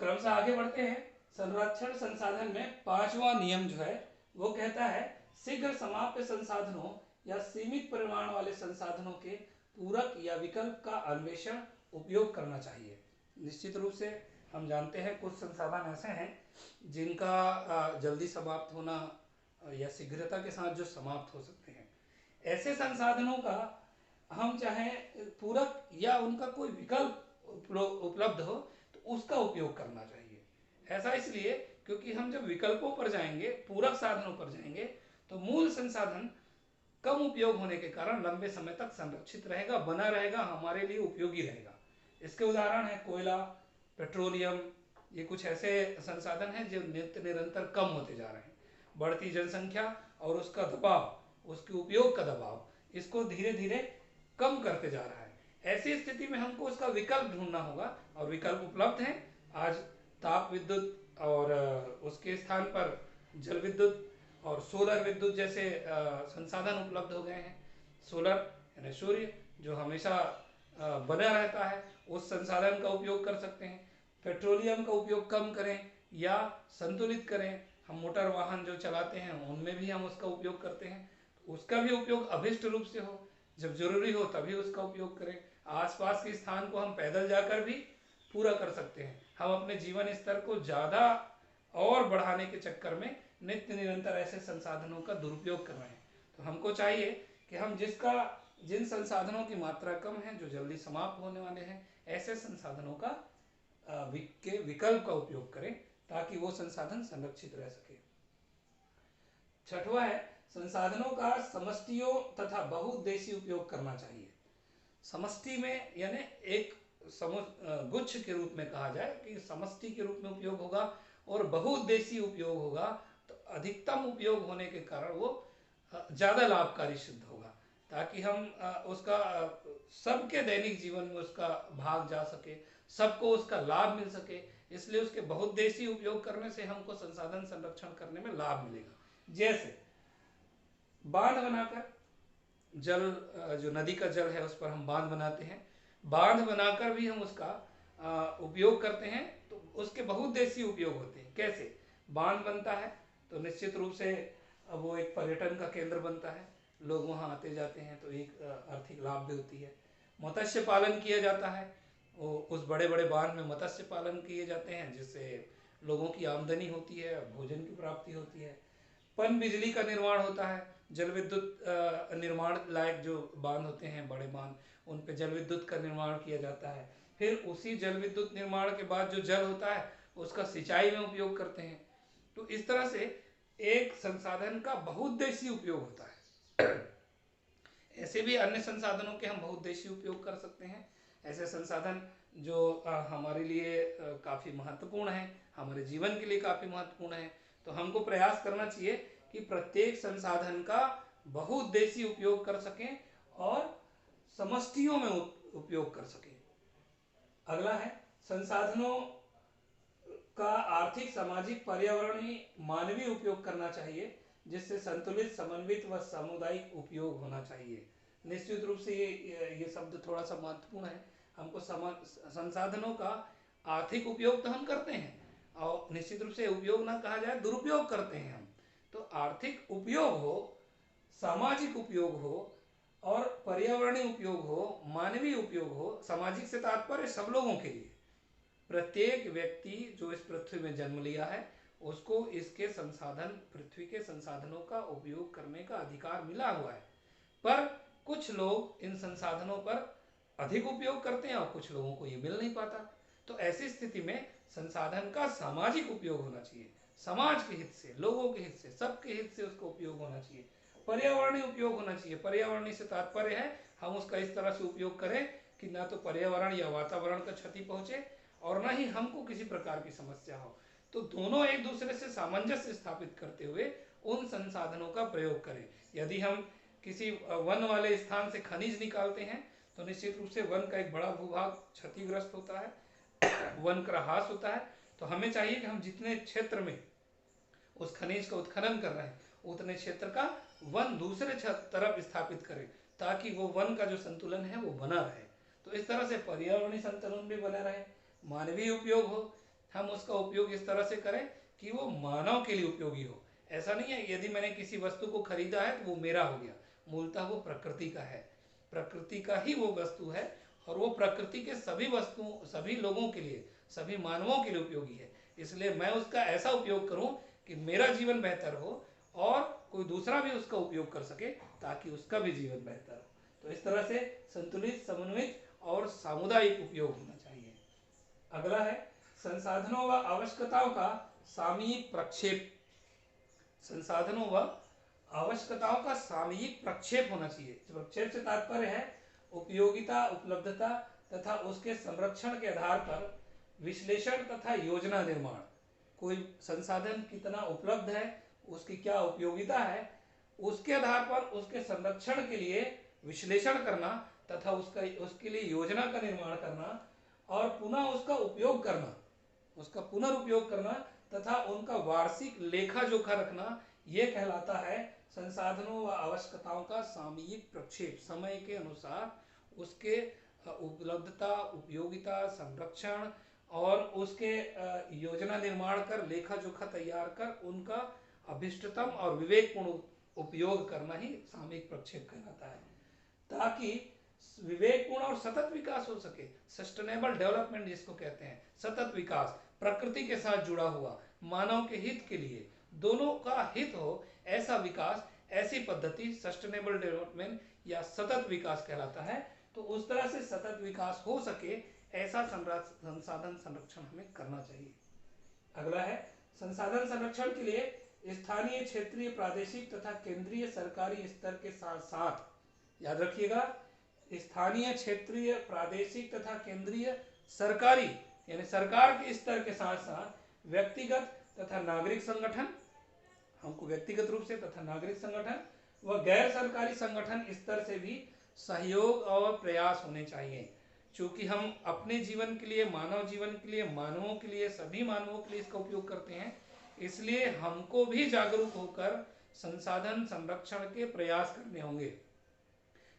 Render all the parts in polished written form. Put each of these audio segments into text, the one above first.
क्रमशः आगे बढ़ते हैं। संरक्षण संसाधन में पांचवा नियम जो है वो कहता है शीघ्र समाप्य संसाधनों या सीमित परिमाण वाले संसाधनों के पूरक या विकल्प का अन्वेषण उपयोग करना चाहिए। निश्चित रूप से हम जानते हैं कुछ संसाधन ऐसे हैं जिनका जल्दी समाप्त होना या शीघ्रता के साथ जो समाप्त हो सकते हैं, ऐसे संसाधनों का हम चाहे पूरक या उनका कोई विकल्प उपलब्ध हो तो उसका उपयोग करना चाहिए। ऐसा इसलिए क्योंकि हम जब विकल्पों पर जाएंगे, पूरक साधनों पर जाएंगे, तो मूल संसाधन कम उपयोग होने के कारण लंबे समय तक संरक्षित रहेगा, बना रहेगा, हमारे लिए उपयोगी रहेगा। इसके उदाहरण है कोयला, पेट्रोलियम, ये कुछ ऐसे संसाधन हैं जो नित्य निरंतर कम होते जा रहे हैं। बढ़ती जनसंख्या और उसका दबाव, उसके उपयोग का दबाव, इसको धीरे धीरे कम करते जा रहा है। ऐसी स्थिति में हमको उसका विकल्प ढूंढना होगा और विकल्प उपलब्ध हैं। आज ताप विद्युत और उसके स्थान पर जल विद्युत और सोलर विद्युत जैसे संसाधन उपलब्ध हो गए हैं। सोलर यानी सूर्य जो हमेशा बना रहता है, उस संसाधन का उपयोग कर सकते हैं। पेट्रोलियम का उपयोग कम करें या संतुलित करें। हम मोटर वाहन जो चलाते हैं उनमें भी हम उसका उपयोग करते हैं, उसका भी उपयोग अभिष्ट रूप से हो, जब जरूरी हो तभी उसका उपयोग करें। आसपास के स्थान को हम पैदल जाकर भी पूरा कर सकते हैं। हम अपने जीवन स्तर को ज़्यादा और बढ़ाने के चक्कर में नित्य निरंतर ऐसे संसाधनों का दुरुपयोग कर रहे हैं। तो हमको चाहिए कि हम जिन संसाधनों की मात्रा कम है, जो जल्दी समाप्त होने वाले हैं, ऐसे संसाधनों का विकल्प का उपयोग करें ताकि वो संसाधन संरक्षित रह सके। छठवां है संसाधनों का समष्टियों तथा बहुउद्देशीय उपयोग करना चाहिए। समष्टि में यानी एक गुच्छ के रूप में कहा जाए कि समष्टि के रूप में उपयोग होगा और बहुउद्देशीय उपयोग होगा, तो अधिकतम उपयोग होने के कारण वो ज़्यादा लाभकारी सिद्ध होगा, ताकि हम उसका सबके दैनिक जीवन में उसका भाग जा सके, सबको उसका लाभ मिल सके। इसलिए उसके बहुउद्देशीय उपयोग करने से हमको संसाधन संरक्षण करने में लाभ मिलेगा। जैसे बांध बनाकर जल, जो नदी का जल है उस पर हम बांध बनाते हैं, बांध बनाकर भी हम उसका उपयोग करते हैं, तो उसके बहुउद्देशीय उपयोग होते हैं। कैसे बांध बनता है तो निश्चित रूप से वो एक पर्यटन का केंद्र बनता है, लोग वहाँ आते जाते हैं, तो एक आर्थिक लाभ भी होती है। मत्स्य पालन किया जाता है, उस बड़े बड़े बांध में मत्स्य पालन किए जाते हैं जिससे लोगों की आमदनी होती है, भोजन की प्राप्ति होती है। पन बिजली का निर्माण होता है, जल विद्युत निर्माण लायक जो बांध होते हैं, बड़े बांध, उन पे जल विद्युत का निर्माण किया जाता है। फिर उसी जल विद्युत निर्माण के बाद जो जल होता है उसका सिंचाई में उपयोग करते हैं। तो इस तरह से एक संसाधन का बहुउद्देशीय उपयोग होता है। ऐसे भी अन्य संसाधनों के हम बहुउद्देशीय उपयोग कर सकते हैं। ऐसे संसाधन जो हमारे लिए काफ़ी महत्वपूर्ण हैं, हमारे जीवन के लिए काफ़ी महत्वपूर्ण है, तो हमको प्रयास करना चाहिए कि प्रत्येक संसाधन का बहुउद्देशीय उपयोग कर सकें और समष्टियों में उपयोग कर सकें। अगला है संसाधनों का आर्थिक, सामाजिक, पर्यावरणीय, मानवीय उपयोग करना चाहिए, जिससे संतुलित, समन्वित व सामुदायिक उपयोग होना चाहिए। निश्चित रूप से ये शब्द थोड़ा सा महत्वपूर्ण है। हमको संसाधनों का आर्थिक उपयोग तो हम करते हैं, और निश्चित रूप से उपयोग ना कहा जाए, दुरुपयोग करते हैं हम। तो आर्थिक उपयोग हो, सामाजिक उपयोग हो और पर्यावरणीय उपयोग हो, मानवीय उपयोग हो। सामाजिक से तात्पर्य सब लोगों के लिए। प्रत्येक व्यक्ति जो इस पृथ्वी में जन्म लिया है उसको इसके संसाधन, पृथ्वी के संसाधनों का उपयोग करने का अधिकार मिला हुआ है, पर कुछ लोग इन संसाधनों पर अधिक उपयोग करते हैं और कुछ लोगों को ये मिल नहीं पाता। तो ऐसी स्थिति में संसाधन का सामाजिक उपयोग होना चाहिए, समाज के हित से, लोगों के हित से, सबके हित से उसका उपयोग होना चाहिए। पर्यावरणीय उपयोग होना चाहिए। पर्यावरणीय से तात्पर्य है हम उसका इस तरह से उपयोग करें कि ना तो पर्यावरण या वातावरण का क्षति पहुंचे और ना ही हमको किसी प्रकार की समस्या हो। तो दोनों एक दूसरे से सामंजस्य स्थापित करते हुए उन संसाधनों का प्रयोग करें। यदि हम किसी वन वाले स्थान से खनिज निकालते हैं तो निश्चित रूप से वन का एक बड़ा भूभाग क्षतिग्रस्त होता है, वन का ह्रास होता है। तो हमें चाहिए कि हम जितने क्षेत्र में उस खनिज का उत्खनन कर रहे हैं उतने क्षेत्र का वन दूसरे तरफ स्थापित करें, ताकि वो वन का जो संतुलन है वो बना रहे। तो इस तरह से पर्यावरणीय संतुलन भी बना रहे, मानवीय उपयोग हो, हम उसका उपयोग इस तरह से करें कि वो मानव के लिए उपयोगी हो। ऐसा नहीं है यदि मैंने किसी वस्तु को खरीदा है तो वो मेरा हो गया, मूलतः वो प्रकृति का है, प्रकृति का ही वो वस्तु है और वो प्रकृति के सभी वस्तुओं, सभी लोगों के लिए, सभी मानवों के लिए उपयोगी है। इसलिए मैं उसका ऐसा उपयोग करूं कि मेरा जीवन बेहतर हो और कोई दूसरा भी उसका उपयोग कर सके ताकि उसका भी जीवन बेहतर हो। तो इस तरह से संतुलित, समन्वित और सामुदायिक उपयोग होना चाहिए। अगला है संसाधनों व आवश्यकताओं का सामयिक प्रक्षेप। संसाधनों व आवश्यकताओं का सामयिक प्रक्षेप होना चाहिए। प्रक्षेप से तात्पर्य है उपयोगिता, उपलब्धता तथा उसके संरक्षण के आधार पर विश्लेषण तथा योजना निर्माण। कोई संसाधन कितना उपलब्ध है, उसकी क्या उपयोगिता है, उसके आधार पर उसके संरक्षण के लिए विश्लेषण करना तथा उसके लिए योजना का निर्माण करना और पुनः उसका उपयोग करना, उसका पुनर्उपयोग करना तथा उनका वार्षिक लेखा जोखा रखना, यह कहलाता है संसाधनों व आवश्यकताओं का सामयिक प्रक्षेप। समय के अनुसार उसके उपलब्धता, उपयोगिता, संरक्षण और उसके योजना निर्माण कर, लेखा जोखा तैयार कर उनका अभिष्टतम और विवेकपूर्ण उपयोग करना ही सामयिक प्रक्षेप कहलाता है, ताकि विवेकपूर्ण और सतत विकास हो सके। सस्टेनेबल डेवलपमेंट जिसको कहते हैं, सतत विकास, प्रकृति के साथ जुड़ा हुआ, मानव के हित के लिए, दोनों का हित हो, ऐसा विकास, ऐसी पद्धति सस्टेनेबल डेवलपमेंट या सतत विकास कहलाता है। तो उस तरह से सतत विकास हो सके ऐसा संसाधन संरक्षण हमें करना चाहिए। अगला है संसाधन संरक्षण के लिए स्थानीय, क्षेत्रीय, प्रादेशिक तथा केंद्रीय सरकारी स्तर के साथ साथ, याद रखिएगा, स्थानीय, क्षेत्रीय, प्रादेशिक तथा केंद्रीय सरकारी यानी सरकार के स्तर के साथ साथ व्यक्तिगत तथा नागरिक संगठन, हमको व्यक्तिगत रूप से तथा नागरिक संगठन व गैर सरकारी संगठन स्तर से भी सहयोग और प्रयास होने चाहिए। चूंकि हम अपने जीवन के लिए, मानव जीवन के लिए, मानवों के लिए, सभी मानवों के लिए इसका उपयोग करते हैं, इसलिए हमको भी जागरूक होकर संसाधन संरक्षण के प्रयास करने होंगे,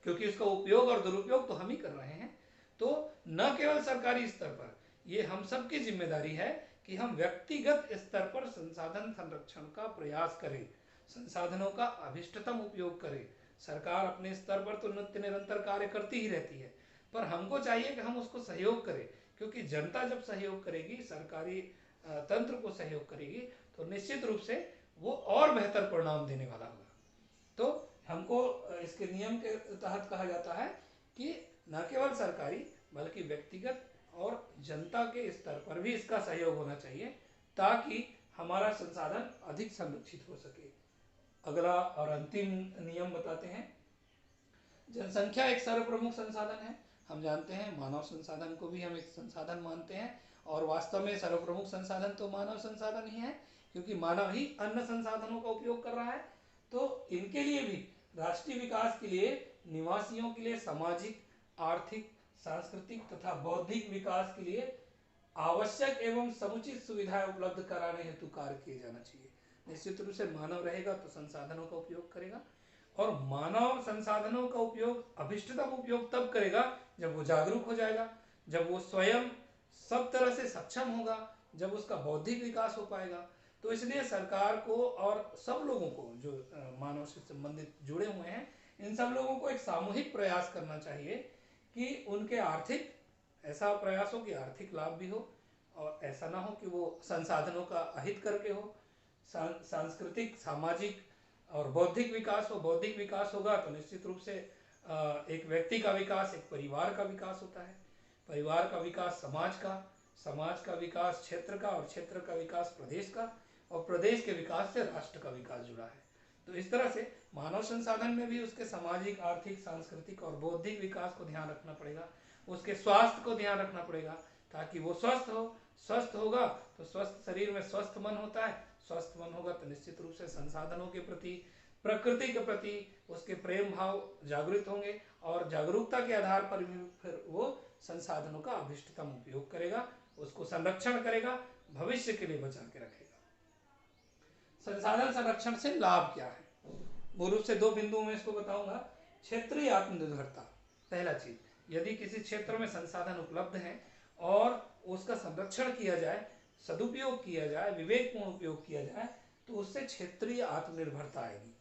क्योंकि इसका उपयोग और दुरुपयोग तो हम ही कर रहे हैं। तो न केवल सरकारी स्तर पर, ये हम सबकी जिम्मेदारी है कि हम व्यक्तिगत स्तर पर संसाधन संरक्षण का प्रयास करें, संसाधनों का अभिष्टतम उपयोग करें। सरकार अपने स्तर पर तो नित्य निरंतर कार्य करती ही रहती है, पर हमको चाहिए कि हम उसको सहयोग करें, क्योंकि जनता जब सहयोग करेगी, सरकारी तंत्र को सहयोग करेगी, तो निश्चित रूप से वो और बेहतर परिणाम देने वाला होगा। तो हमको इसके नियम के तहत कहा जाता है कि न केवल सरकारी बल्कि व्यक्तिगत और जनता के स्तर पर भी इसका सहयोग होना चाहिए, ताकि हमारा संसाधन अधिक संरक्षित हो सके। अगला और अंतिम नियम बताते हैं। जनसंख्या एक सर्वप्रमुख संसाधन है। हम जानते हैं मानव संसाधन को भी हम एक संसाधन मानते हैं, और वास्तव में सर्वप्रमुख संसाधन तो मानव संसाधन ही है, क्योंकि मानव ही अन्य संसाधनों का उपयोग कर रहा है। तो इनके लिए भी, राष्ट्रीय विकास के लिए, निवासियों के लिए सामाजिक, आर्थिक, सांस्कृतिक तथा बौद्धिक विकास के लिए आवश्यक एवं समुचित सुविधाएं उपलब्ध कराने हेतु कार्य किए जाना चाहिए। निश्चित रूप से मानव रहेगा तो संसाधनों का उपयोग करेगा, और मानव संसाधनों का उपयोग, अभिष्टतम उपयोग तब करेगा जब वो जागरूक हो जाएगा, जब वो स्वयं सब तरह से सक्षम होगा, जब उसका बौद्धिक विकास हो पाएगा। तो इसलिए सरकार को और सब लोगों को जो मानव से संबंधित जुड़े हुए हैं, इन सब लोगों को एक सामूहिक प्रयास करना चाहिए कि उनके आर्थिक, ऐसा प्रयास हो कि आर्थिक लाभ भी हो, और ऐसा ना हो कि वो संसाधनों का अहित करके हो। सांस्कृतिक, सामाजिक और बौद्धिक विकास हो। बौद्धिक विकास होगा तो निश्चित रूप से एक व्यक्ति का विकास, एक परिवार का विकास होता है, परिवार का विकास समाज का, समाज का विकास क्षेत्र का, और क्षेत्र का विकास प्रदेश का, और प्रदेश के विकास से राष्ट्र का विकास जुड़ा है। तो इस तरह से मानव संसाधन में भी उसके सामाजिक, आर्थिक, सांस्कृतिक और बौद्धिक विकास को ध्यान रखना पड़ेगा, उसके स्वास्थ्य को ध्यान रखना पड़ेगा, ताकि वो स्वस्थ हो। स्वस्थ होगा तो स्वस्थ शरीर में स्वस्थ मन होता है, स्वस्थ मन होगा तो निश्चित रूप से संसाधनों के प्रति, प्रकृति के प्रति उसके प्रेम भाव जागृत होंगे, और जागरूकता के आधार पर भी फिर वो संसाधनों का अभिष्टतम उपयोग करेगा, उसको संरक्षण करेगा, भविष्य के लिए बचा के रखेगा। संसाधन संरक्षण से लाभ क्या है? मूल रूप से दो बिंदुओं में इसको बताऊंगा। क्षेत्रीय आत्मनिर्भरता, पहला चीज, यदि किसी क्षेत्र में संसाधन उपलब्ध हैं और उसका संरक्षण किया जाए, सदुपयोग किया जाए, विवेकपूर्ण उपयोग किया जाए, तो उससे क्षेत्रीय आत्मनिर्भरता आएगी।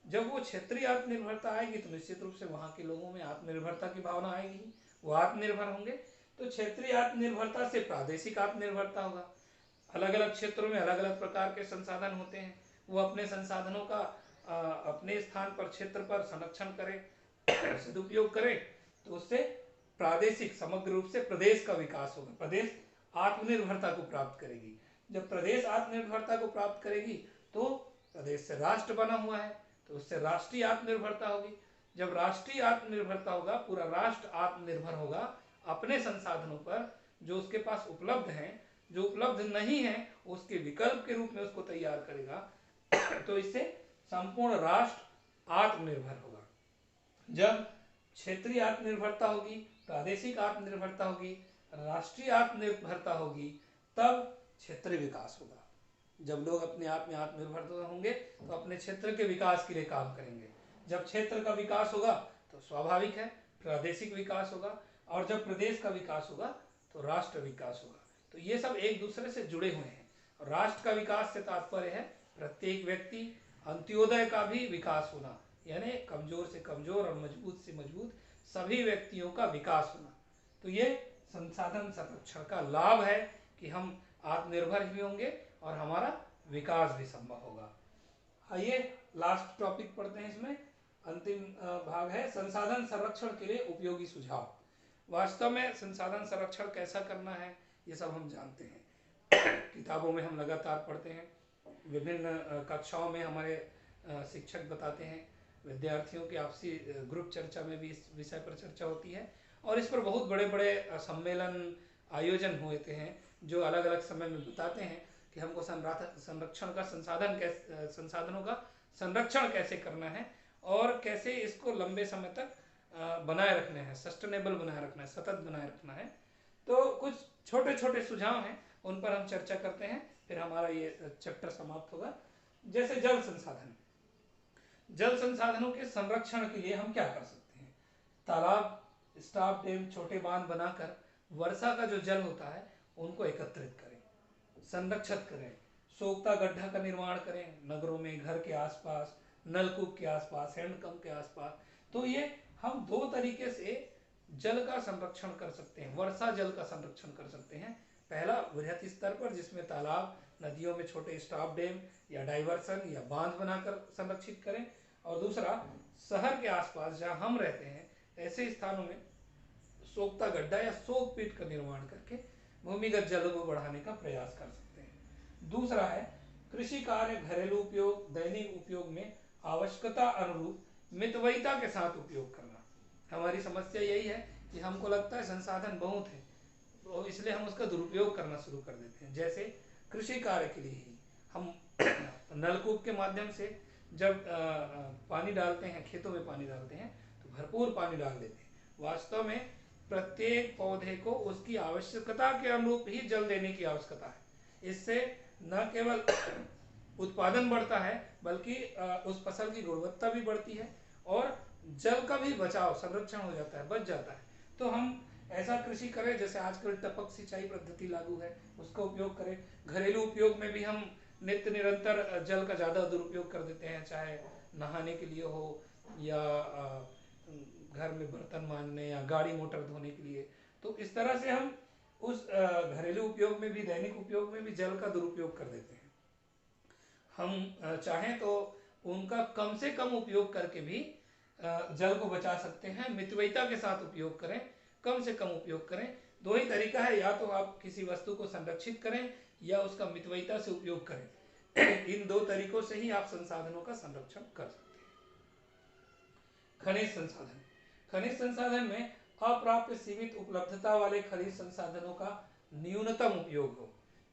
जब वो क्षेत्रीय आत्मनिर्भरता आएगी तो निश्चित रूप से वहाँ के लोगों में आत्मनिर्भरता की भावना आएगी, वो आत्मनिर्भर होंगे। तो क्षेत्रीय आत्मनिर्भरता से प्रादेशिक आत्मनिर्भरता होगा। अलग अलग क्षेत्रों में अलग अलग प्रकार के संसाधन होते हैं, वो अपने संसाधनों का अपने स्थान पर, क्षेत्र पर संरक्षण करें, सदुपयोग करें, तो उससे प्रादेशिक, समग्र रूप से प्रदेश का विकास होगा। प्रदेश आत्मनिर्भरता को प्राप्त करेगी। जब प्रदेश आत्मनिर्भरता को प्राप्त करेगी तो प्रदेश से राष्ट्र बना हुआ है, तो उससे राष्ट्रीय आत्मनिर्भरता होगी। जब राष्ट्रीय आत्मनिर्भरता होगा, पूरा राष्ट्र आत्मनिर्भर होगा अपने संसाधनों पर, जो उसके पास उपलब्ध हैं, जो उपलब्ध नहीं है उसके विकल्प के रूप में उसको तैयार करेगा, तो इससे संपूर्ण राष्ट्र आत्मनिर्भर होगा। जब क्षेत्रीय आत्मनिर्भरता होगी, प्रादेशिक आत्मनिर्भरता होगी, राष्ट्रीय आत्मनिर्भरता होगी, तब क्षेत्रीय विकास होगा। जब लोग अपने आप में आत्मनिर्भर होंगे तो अपने क्षेत्र के विकास के लिए काम करेंगे। जब क्षेत्र का विकास होगा तो स्वाभाविक है प्रादेशिक विकास होगा, और जब प्रदेश का विकास होगा तो राष्ट्र विकास होगा। तो ये सब एक दूसरे से जुड़े हुए हैं। राष्ट्र का विकास से तात्पर्य है प्रत्येक व्यक्ति, अंत्योदय का भी विकास होना, यानी कमजोर से कमजोर और मजबूत से मजबूत सभी व्यक्तियों का विकास होना। तो ये संसाधन संरक्षण का लाभ है कि हम आत्मनिर्भर भी होंगे और हमारा विकास भी संभव होगा। आइए लास्ट टॉपिक पढ़ते हैं। इसमें अंतिम भाग है संसाधन संरक्षण के लिए उपयोगी सुझाव। वास्तव में संसाधन संरक्षण कैसा करना है ये सब हम जानते हैं, किताबों में हम लगातार पढ़ते हैं, विभिन्न कक्षाओं में हमारे शिक्षक बताते हैं, विद्यार्थियों की आपसी ग्रुप चर्चा में भी इस विषय पर चर्चा होती है, और इस पर बहुत बड़े बड़े सम्मेलन आयोजन होते हैं जो अलग अलग समय में बताते हैं कि हमको संरक्षण का संसाधनों का संरक्षण कैसे करना है और कैसे इसको लंबे समय तक बनाए रखना है, सस्टेनेबल बनाए रखना है, सतत बनाए रखना है। तो कुछ छोटे छोटे सुझाव हैं, उन पर हम चर्चा करते हैं, फिर हमारा ये चैप्टर समाप्त होगा। जैसे जल संसाधन, जल संसाधनों के संरक्षण के लिए हम क्या कर सकते हैं? तालाब, स्टॉप डैम, छोटे बांध बनाकर वर्षा का जो जल होता है उनको एकत्रित करें, संरक्षित करें, सोखता गड्ढा का निर्माण करें, नगरों में, घर के आसपास, नलकूप के आसपास, हैंडपंप के आसपास। तो ये हम दो तरीके से जल का संरक्षण कर सकते हैं, वर्षा जल का संरक्षण कर सकते हैं। पहला वृहत स्तर पर, जिसमें तालाब, नदियों में छोटे स्टॉप डैम या डाइवर्सन या बांध बनाकर संरक्षित करें, और दूसरा शहर के आसपास जहां हम रहते हैं ऐसे स्थानों में सोखता गड्ढा या सोख पीट का निर्माण करके भूमिगत जल को बढ़ाने का प्रयास कर सकते हैं। दूसरा है कृषि कार्य, घरेलू उपयोग, दैनिक उपयोग में आवश्यकता अनुरूप मितव्ययिता के साथ उपयोग करना। हमारी समस्या यही है कि हमको लगता है संसाधन बहुत है, तो इसलिए हम उसका दुरुपयोग करना शुरू कर देते हैं। जैसे कृषि कार्य के लिए ही हम नलकूप के माध्यम से जब पानी डालते हैं, खेतों में पानी डालते हैं, तो भरपूर पानी डाल देते हैं। वास्तव में प्रत्येक पौधे को उसकी आवश्यकता के अनुरूप ही जल देने की आवश्यकता है। इससे न केवल उत्पादन बढ़ता है बल्कि उस फसल की गुणवत्ता भी बढ़ती है और जल का भी बचाव, संरक्षण हो जाता है, बच जाता है। तो हम ऐसा कृषि करें, जैसे आजकल टपक सिंचाई पद्धति लागू है, उसका उपयोग करें। घरेलू उपयोग में भी हम नित्य निरंतर जल का ज़्यादा दुरुपयोग कर देते हैं, चाहे नहाने के लिए हो या घर में बर्तन मांजने या गाड़ी मोटर धोने के लिए। तो इस तरह से हम उस घरेलू उपयोग में भी, दैनिक उपयोग में भी जल का दुरुपयोग कर देते हैं। हम चाहें तो उनका कम से कम उपयोग करके भी जल को बचा सकते हैं। मितव्ययिता के साथ उपयोग करें, कम से कम उपयोग करें। दो ही तरीका है, या तो आप किसी वस्तु को संरक्षित करें या उसका मितव्ययिता से उपयोग करें। इन दो तरीकों से ही आप संसाधनों का संरक्षण कर सकते हैं। खनिज संसाधन, खनिज संसाधन में अप्राप्य सीमित उपलब्धता वाले खनिज संसाधनों का न्यूनतम उपयोग हो।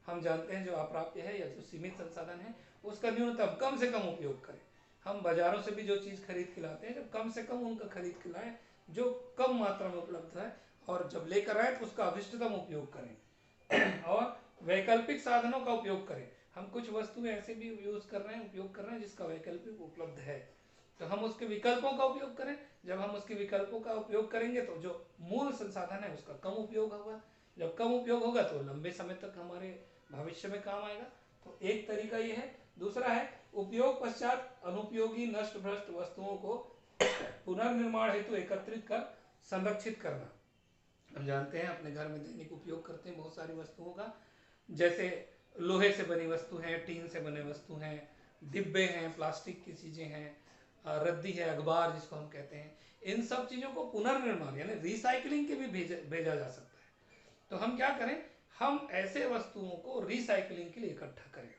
हम जानते हैं जो अप्राप्य है या जो सीमित संसाधन है उसका न्यूनतम, कम से कम उपयोग करें। हम बाजारों से भी जो चीज़ खरीद के लाते हैं, जब कम से कम उनका खरीद के लाएं जो कम मात्रा में उपलब्ध है, और जब लेकर आए तो उसका अभिष्टतम उपयोग करें। और वैकल्पिक साधनों का उपयोग करें। हम कुछ वस्तुएं ऐसे भी यूज कर रहे हैं, उपयोग कर रहे हैं जिसका वैकल्पिक उपलब्ध है, तो हम उसके विकल्पों का उपयोग करें। जब हम उसके विकल्पों का उपयोग करेंगे तो जो मूल संसाधन है उसका कम उपयोग होगा। जब कम उपयोग होगा तो लंबे समय तक हमारे भविष्य में काम आएगा। तो एक तरीका ये है। दूसरा है उपयोग पश्चात अनुपयोगी नष्ट भ्रष्ट वस्तुओं को पुनर्निर्माण हेतु एकत्रित कर संरक्षित करना। हम जानते हैं अपने घर में दैनिक उपयोग करते हैं बहुत सारी वस्तुओं का, जैसे लोहे से बनी वस्तु हैं, टीन से बने वस्तु हैं, डिब्बे हैं, प्लास्टिक की चीज़ें हैं, रद्दी है, अखबार जिसको हम कहते हैं, इन सब चीज़ों को पुनर्निर्माण यानी रिसाइकलिंग के भी भेजा जा सकता है। तो हम क्या करें, हम ऐसे वस्तुओं को रिसाइकलिंग के लिए इकट्ठा करें,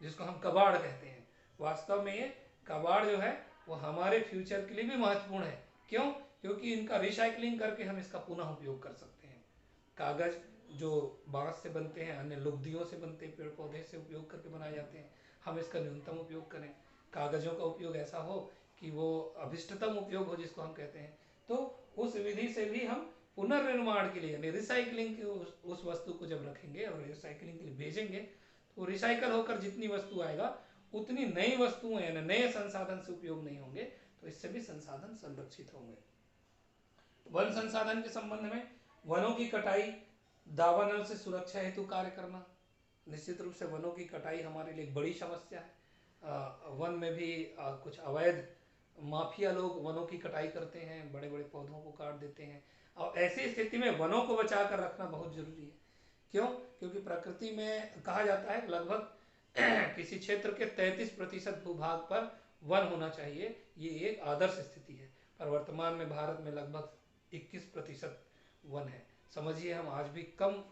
जिसको हम कबाड़ कहते हैं। वास्तव में ये कबाड़ जो है वो हमारे फ्यूचर के लिए भी महत्वपूर्ण है। क्यों? क्योंकि इनका रिसाइकलिंग करके हम इसका पुनः उपयोग कर सकते हैं। कागज़ जो बांस से बनते हैं, अन्य लुगदियों से बनते हैं, पेड़ पौधे से उपयोग करके बनाए जाते हैं, हम इसका न्यूनतम उपयोग करें। कागज़ों का उपयोग ऐसा हो कि वो अभिष्टतम उपयोग हो, जिसको हम कहते हैं। तो उस विधि से भी हम पुनर्निर्माण के लिए यानी रिसाइकलिंग की उस वस्तु को जब रखेंगे और रिसाइकलिंग के लिए भेजेंगे, तो रिसाइकल होकर जितनी वस्तु आएगा उतनी नई वस्तुएं यानी नए संसाधन से उपयोग नहीं होंगे, तो इससे भी संसाधन संरक्षित होंगे। वन संसाधन के संबंध में वनों की कटाई दावानल से सुरक्षा हेतु कार्य करना। निश्चित रूप से वनों की कटाई हमारे लिए एक बड़ी समस्या है। वन में भी कुछ अवैध माफिया लोग वनों की कटाई करते हैं, बड़े बड़े पौधों को काट देते हैं, और ऐसी स्थिति में वनों को बचा कर रखना बहुत जरूरी है। क्यों? क्योंकि प्रकृति में कहा जाता है लगभग किसी क्षेत्र के 33% भूभाग पर वन होना चाहिए, ये एक आदर्श स्थिति है। पर वर्तमान में भारत में लगभग 21% वन है। समझिए हम आज भी कम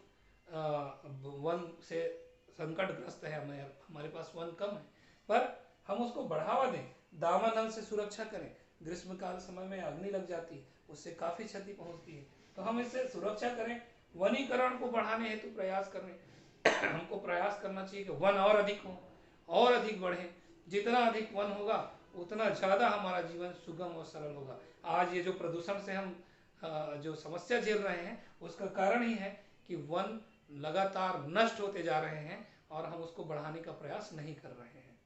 वन से संकटग्रस्त है, हमारे पास वन कम है, पर हम उसको बढ़ावा दें, दावानल से सुरक्षा करें। ग्रीष्मकाल समय में अग्नि लग जाती है, उससे काफ़ी क्षति पहुंचती है, तो हम इससे सुरक्षा करें। वनीकरण को बढ़ाने हेतु प्रयास करें। हमको प्रयास करना चाहिए कि वन और अधिक हो और अधिक बढ़े। जितना अधिक वन होगा उतना ज़्यादा हमारा जीवन सुगम और सरल होगा। आज ये जो प्रदूषण से हम जो समस्या झेल रहे हैं, उसका कारण ही है कि वन लगातार नष्ट होते जा रहे हैं और हम उसको बढ़ाने का प्रयास नहीं कर रहे हैं।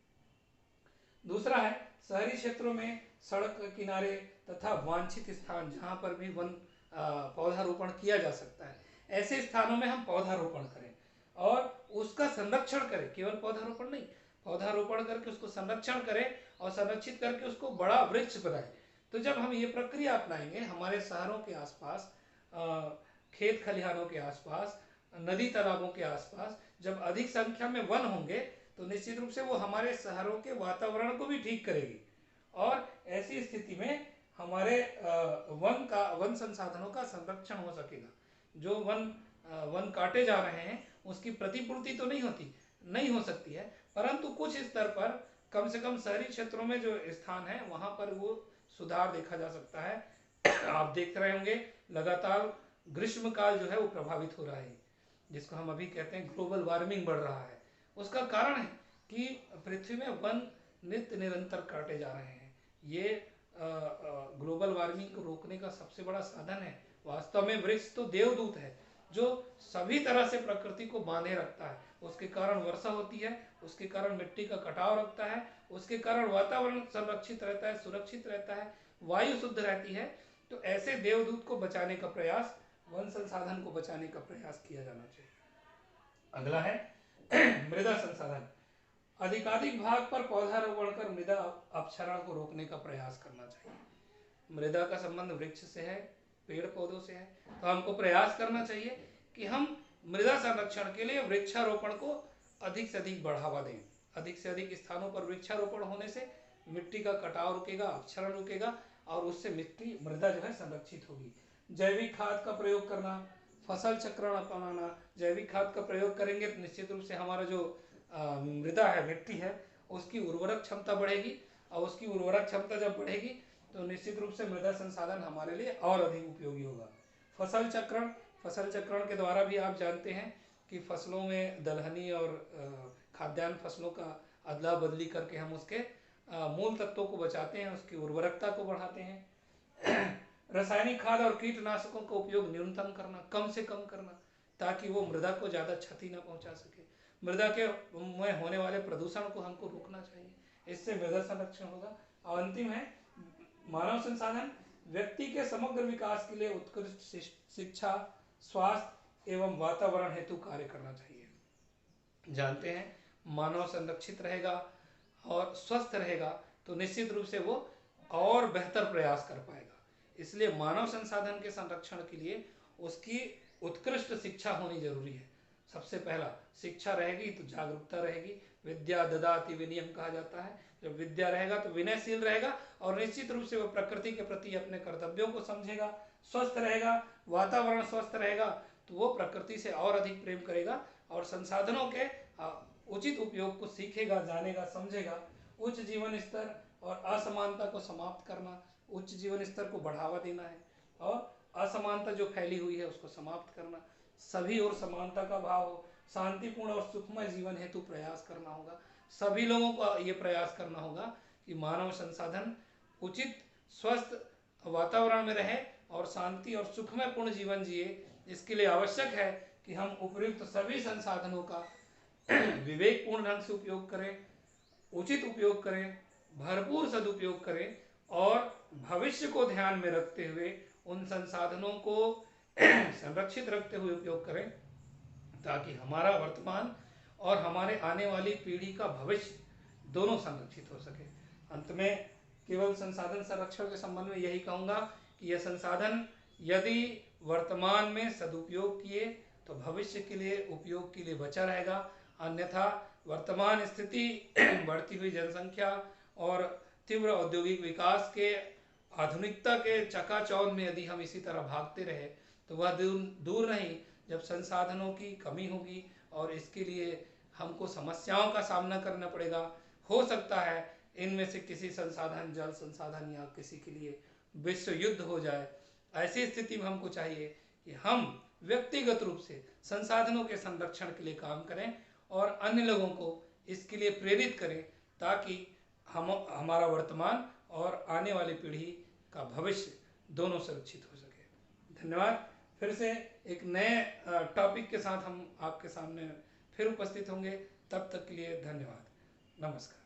दूसरा है शहरी क्षेत्रों में सड़क के किनारे तथा वांछित स्थान जहाँ पर भी वन पौधारोपण किया जा सकता है, ऐसे स्थानों में हम पौधारोपण करें और उसका संरक्षण करें। केवल पौधारोपण नहीं, पौधारोपण करके उसको संरक्षण करें और संरक्षित करके उसको बड़ा वृक्ष बनाएं। तो जब हम ये प्रक्रिया अपनाएंगे, हमारे शहरों के आसपास, खेत खलिहानों के आसपास, नदी तालाबों के आसपास जब अधिक संख्या में वन होंगे, तो निश्चित रूप से वो हमारे शहरों के वातावरण को भी ठीक करेगी और ऐसी स्थिति में हमारे वन संसाधनों का संरक्षण हो सकेगा। जो वन काटे जा रहे हैं उसकी प्रतिपूर्ति तो नहीं हो सकती है, परंतु कुछ स्तर पर कम से कम शहरी क्षेत्रों में जो स्थान है वहां पर वो सुधार देखा जा सकता है। आप देख रहे होंगे लगातार ग्रीष्म काल जो है वो प्रभावित हो रहा है, जिसको हम अभी कहते हैं ग्लोबल वार्मिंग बढ़ रहा है। उसका कारण है कि पृथ्वी में वन निरंतर काटे जा रहे हैं। ये ग्लोबल वार्मिंग को रोकने का सबसे बड़ा साधन है। वास्तव में वृक्ष तो देवदूत है जो सभी तरह से प्रकृति को बांधे रखता है। उसके कारण वर्षा होती है, उसके कारण मिट्टी का कटाव रखता है, उसके कारण वातावरण संरक्षित रहता है, सुरक्षित रहता है, वायु शुद्ध रहती है। तो ऐसे देवदूत को बचाने का प्रयास, वन संसाधन को बचाने का प्रयास किया जाना चाहिए। अगला है मृदा संसाधन। अधिकाधिक भाग पर पौधारोपण कर मृदा अपक्षरण को रोकने का प्रयास करना चाहिए। मृदा का संबंध वृक्ष से है, पेड़ पौधों से है, तो हमको प्रयास करना चाहिए कि हम मृदा संरक्षण के लिए वृक्षारोपण को अधिक से अधिक बढ़ावा दें। अधिक से अधिक स्थानों पर वृक्षारोपण होने से मिट्टी का कटाव रुकेगा, अपक्षरण रुकेगा और उससे मृदा जो है संरक्षित होगी। जैविक खाद का प्रयोग करना, फसल चक्रण अपनाना। जैविक खाद का प्रयोग करेंगे तो निश्चित रूप से हमारा जो मृदा है, मिट्टी है, उसकी उर्वरक क्षमता बढ़ेगी और उसकी उर्वरक क्षमता जब बढ़ेगी तो निश्चित रूप से मृदा संसाधन हमारे लिए और अधिक उपयोगी होगा। फसल चक्रण के द्वारा भी आप जानते हैं कि फसलों में दलहनी और खाद्यान्न फसलों का अदला बदली करके हम उसके मूल तत्वों को बचाते हैं, उसकी उर्वरकता को बढ़ाते हैं। रासायनिक खाद और कीटनाशकों का उपयोग न्यूनतम करना, कम से कम करना, ताकि वो मृदा को ज़्यादा क्षति न पहुंचा सके। मृदा के में होने वाले प्रदूषण को हमको रोकना चाहिए, इससे मृदा संरक्षण होगा। और अंतिम है मानव संसाधन। व्यक्ति के समग्र विकास के लिए उत्कृष्ट शिक्षा, स्वास्थ्य एवं वातावरण हेतु कार्य करना चाहिए। जानते हैं, मानव संरक्षित रहेगा और स्वस्थ रहेगा तो निश्चित रूप से वो और बेहतर प्रयास कर पाएगा। इसलिए मानव संसाधन के संरक्षण के लिए उसकी उत्कृष्ट शिक्षा होनी जरूरी है। सबसे पहला, शिक्षा रहेगी तो जागरूकता रहेगी। विद्या ददाति विनयम कहा जाता है। जब विद्या रहेगा तो विनयशील रहेगा और निश्चित रूप से वो प्रकृति के प्रति अपने कर्तव्यों को समझेगा। स्वस्थ रहेगा, वातावरण स्वस्थ रहेगा तो वो प्रकृति से और अधिक प्रेम करेगा और संसाधनों के उचित उपयोग को सीखेगा, जानेगा, समझेगा। उच्च जीवन स्तर और असमानता को समाप्त करना, उच्च जीवन स्तर को बढ़ावा देना है और असमानता जो फैली हुई है उसको समाप्त करना, सभी और समानता का भाव हो, शांतिपूर्ण और सुखमय जीवन हेतु प्रयास करना होगा। सभी लोगों को ये प्रयास करना होगा कि मानव संसाधन उचित स्वस्थ वातावरण में रहे और शांति और सुखमय पूर्ण जीवन जिए। इसके लिए आवश्यक है कि हम उपयुक्त सभी संसाधनों का विवेकपूर्ण ढंग से उपयोग करें, उचित उपयोग करें, भरपूर सदुपयोग करें और भविष्य को ध्यान में रखते हुए उन संसाधनों को संरक्षित रखते हुए उपयोग करें ताकि हमारा वर्तमान और हमारे आने वाली पीढ़ी का भविष्य दोनों संरक्षित हो सके। अंत में केवल संसाधन संरक्षण के संबंध में यही कहूँगा कि यह संसाधन यदि वर्तमान में सदुपयोग किए तो भविष्य के लिए उपयोग के लिए बचा रहेगा, अन्यथा वर्तमान स्थिति बढ़ती हुई जनसंख्या और तीव्र औद्योगिक विकास के आधुनिकता के चकाचौंध में यदि हम इसी तरह भागते रहे तो वह दूर नहीं जब संसाधनों की कमी होगी और इसके लिए हमको समस्याओं का सामना करना पड़ेगा। हो सकता है इनमें से किसी संसाधन, जल संसाधन या किसी के लिए विश्व युद्ध हो जाए। ऐसी स्थिति में हमको चाहिए कि हम व्यक्तिगत रूप से संसाधनों के संरक्षण के लिए काम करें और अन्य लोगों को इसके लिए प्रेरित करें ताकि हमारा वर्तमान और आने वाली पीढ़ी का भविष्य दोनों सुरक्षित हो सके। धन्यवाद। फिर से एक नए टॉपिक के साथ हम आपके सामने फिर उपस्थित होंगे। तब तक के लिए धन्यवाद। नमस्कार।